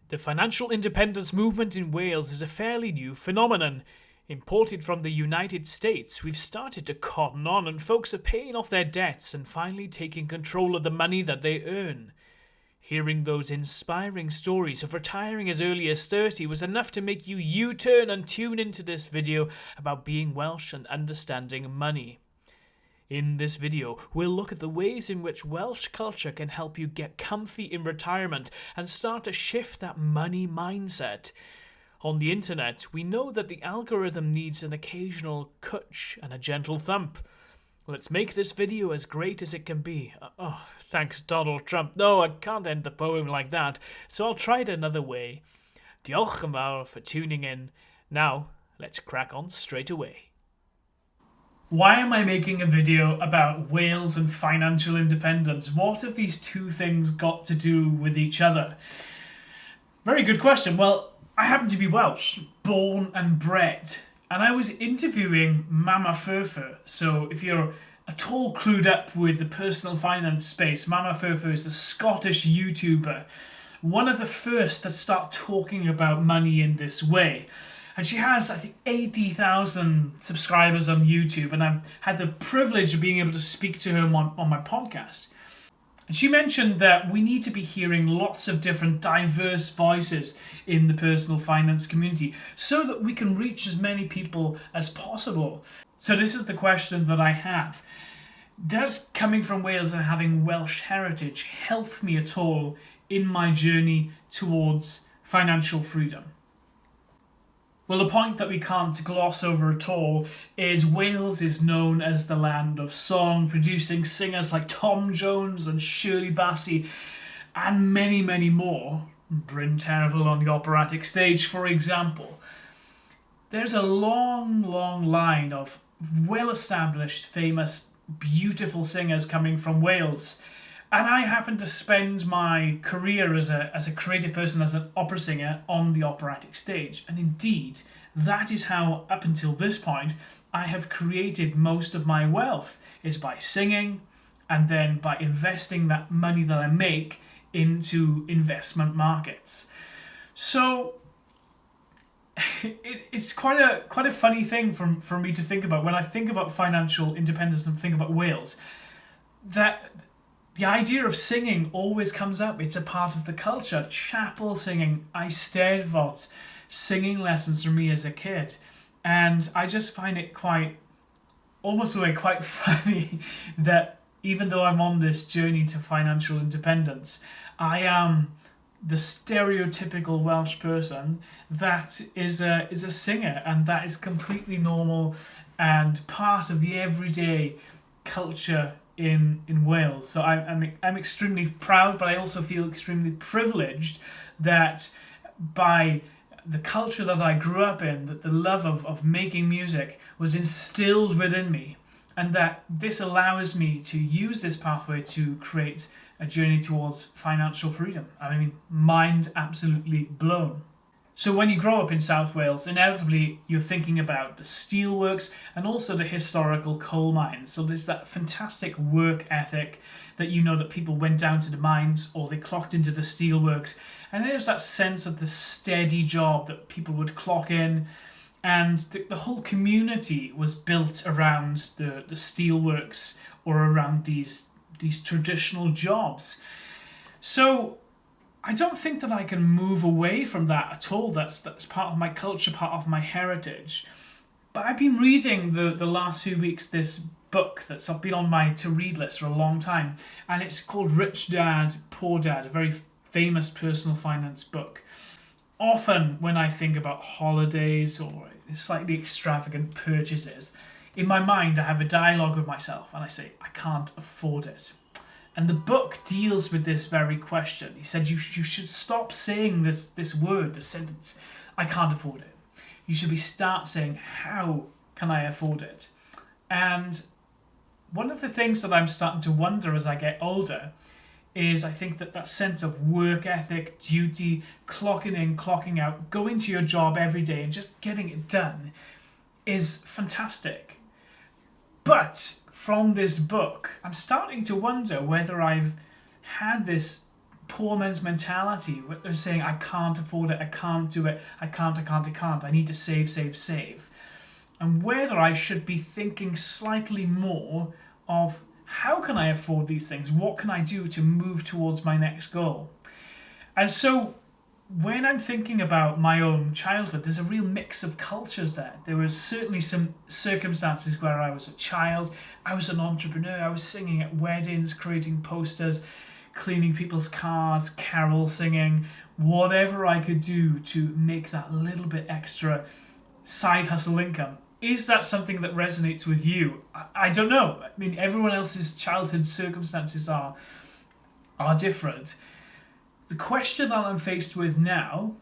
The financial independence movement in Wales is a fairly new phenomenon. Imported from the United States, we've started to cotton on and folks are paying off their debts and finally taking control of the money that they earn. Hearing those inspiring stories of retiring as early as 30 was enough to make you U-turn and tune into this video about being Welsh and understanding money. In this video, we'll look at the ways in which Welsh culture can help you get comfy in retirement and start to shift that money mindset. On the internet, we know that the algorithm needs an occasional cwtch and a gentle thump. Let's make this video as great as it can be. Oh, thanks Donald Trump. No, I can't end the poem like that, so I'll try it another way. Diolch yn fawr for tuning in. Now, let's crack on straight away. Why am I making a video about Wales and financial independence? What have these two things got to do with each other? Very good question. Well, I happen to be Welsh, born and bred, and I was interviewing Mama F.I.R.E. So if you're at all clued up with the personal finance space, Mama F.I.R.E. is a Scottish YouTuber, one of the first that start talking about money in this way. And she has, I think, 80,000 subscribers on YouTube, and I've had the privilege of being able to speak to her on my podcast. And she mentioned that we need to be hearing lots of different diverse voices in the personal finance community so that we can reach as many people as possible. So this is the question that I have. Does coming from Wales and having Welsh heritage help me at all in my journey towards financial freedom? Well, the point that we can't gloss over at all is Wales is known as the land of song, producing singers like Tom Jones and Shirley Bassey, and many, many more. Bryn Terfel on the operatic stage, for example. There's a long, long line of well-established, famous, beautiful singers coming from Wales. And I happen to spend my career as a creative person, as an opera singer, on the operatic stage. And indeed, that is how, up until this point, I have created most of my wealth, is by singing and then by investing that money that I make into investment markets. So it's quite a funny thing for me to think about when I think about financial independence and think about Wales, that the idea of singing always comes up. It's a part of the culture. Chapel singing, Eisteddfod, singing lessons for me as a kid. And I just find it quite funny that even though I'm on this journey to financial independence, I am the stereotypical Welsh person that is a singer, and that is completely normal and part of the everyday culture in Wales. So I'm extremely proud, but I also feel extremely privileged that by the culture that I grew up in, that the love of making music was instilled within me, and that this allows me to use this pathway to create a journey towards financial freedom. I mean, mind absolutely blown. So when you grow up in South Wales, inevitably you're thinking about the steelworks and also the historical coal mines. So there's that fantastic work ethic that you know that people went down to the mines or they clocked into the steelworks. And there's that sense of the steady job that people would clock in. And the whole community was built around the steelworks or around these traditional jobs. So I don't think that I can move away from that at all. That's part of my culture, part of my heritage. But I've been reading the last few weeks this book that's been on my to-read list for a long time, and it's called Rich Dad, Poor Dad, a very famous personal finance book. Often when I think about holidays or slightly extravagant purchases, in my mind I have a dialogue with myself and I say, I can't afford it. And the book deals with this very question. He said you should stop saying this word, this sentence, I can't afford it. You should start saying, how can I afford it? And one of the things that I'm starting to wonder as I get older is I think that sense of work ethic, duty, clocking in, clocking out, going to your job every day and just getting it done is fantastic. But from this book, I'm starting to wonder whether I've had this poor man's mentality. They're saying, I can't afford it, I can't do it, I can't, I need to save, save, save. And whether I should be thinking slightly more of how can I afford these things? What can I do to move towards my next goal? And so when I'm thinking about my own childhood, there's a real mix of cultures there. There were certainly some circumstances where I was a child, I was an entrepreneur, I was singing at weddings, creating posters, cleaning people's cars, carol singing, whatever I could do to make that little bit extra side hustle income. Is that something that resonates with you? I don't know. I mean, everyone else's childhood circumstances are different. The question that I'm faced with now,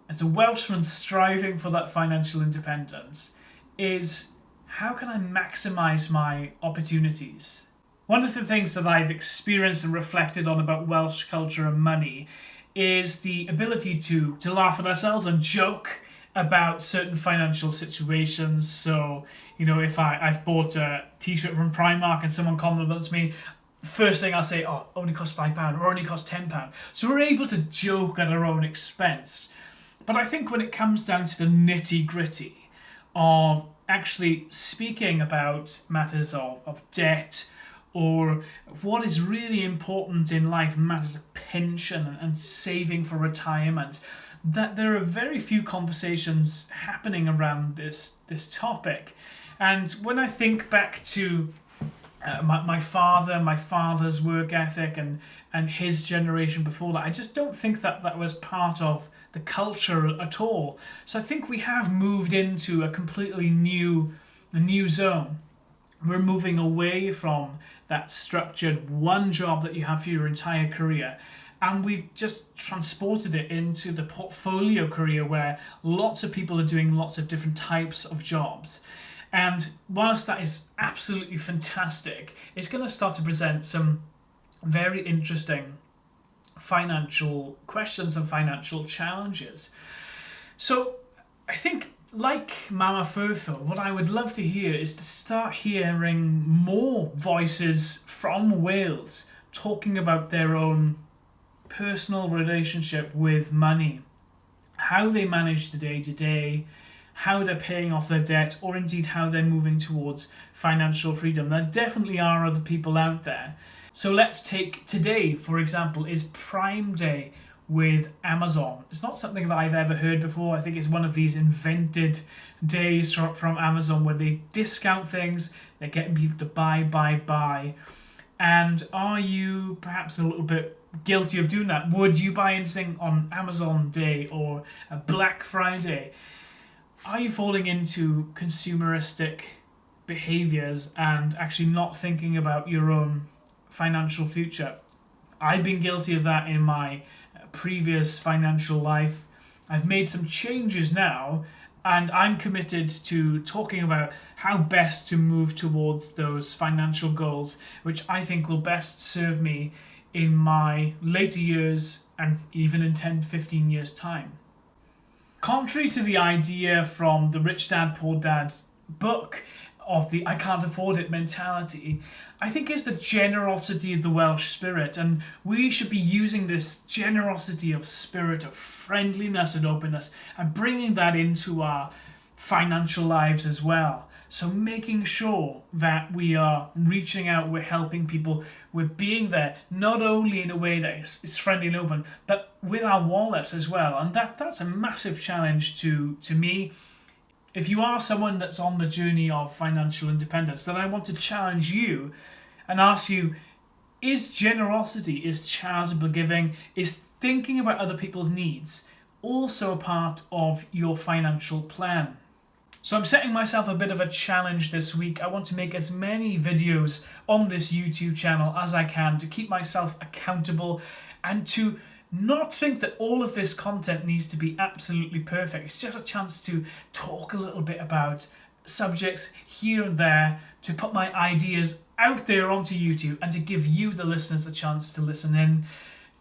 as a Welshman striving for that financial independence, is how can I maximise my opportunities? One of the things that I've experienced and reflected on about Welsh culture and money is the ability to laugh at ourselves and joke about certain financial situations. So, if I've bought a t-shirt from Primark and someone compliments me, first thing I'll say, oh, only cost £5 or only cost £10. So we're able to joke at our own expense. But I think when it comes down to the nitty-gritty of actually speaking about matters of debt, or what is really important in life, matters of pension and saving for retirement, that there are very few conversations happening around this topic. And when I think back to my father's work ethic and his generation before that, I just don't think that was part of the culture at all. So I think we have moved into a completely new zone. We're moving away from that structured one job that you have for your entire career, and we've just transported it into the portfolio career where lots of people are doing lots of different types of jobs. And whilst that is absolutely fantastic, it's going to start to present some very interesting financial questions and financial challenges. So I think, like Mama Furfur, what I would love to hear is to start hearing more voices from Wales talking about their own personal relationship with money, how they manage the day-to-day, how they're paying off their debt, or indeed how they're moving towards financial freedom. There definitely are other people out there. So let's take today, for example, is Prime Day with Amazon. It's not something that I've ever heard before. I think it's one of these invented days from Amazon where they discount things, they're getting people to buy. And are you perhaps a little bit guilty of doing that? Would you buy anything on Amazon Day or a Black Friday? Are you falling into consumeristic behaviours and actually not thinking about your own financial future? I've been guilty of that in my previous financial life. I've made some changes now, and I'm committed to talking about how best to move towards those financial goals, which I think will best serve me in my later years and even in 10 to 15 years' time. Contrary to the idea from the Rich Dad Poor Dad book of the I can't afford it mentality, I think is the generosity of the Welsh spirit, and we should be using this generosity of spirit, of friendliness and openness, and bringing that into our financial lives as well. So making sure that we are reaching out, we're helping people, we're being there, not only in a way that is friendly and open, but with our wallet as well. And that's a massive challenge to me. If you are someone that's on the journey of financial independence, then I want to challenge you and ask you, is generosity, is charitable giving, is thinking about other people's needs also a part of your financial plan? So I'm setting myself a bit of a challenge this week. I want to make as many videos on this YouTube channel as I can to keep myself accountable and to not think that all of this content needs to be absolutely perfect. It's just a chance to talk a little bit about subjects here and there, to put my ideas out there onto YouTube and to give you, the listeners, the chance to listen in.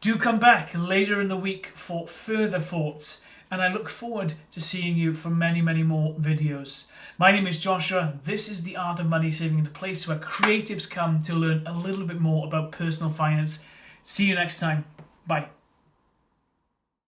Do come back later in the week for further thoughts, and I look forward to seeing you for many, many more videos. My name is Joshua. This is The Art of Money Saving, the place where creatives come to learn a little bit more about personal finance. See you next time. Bye.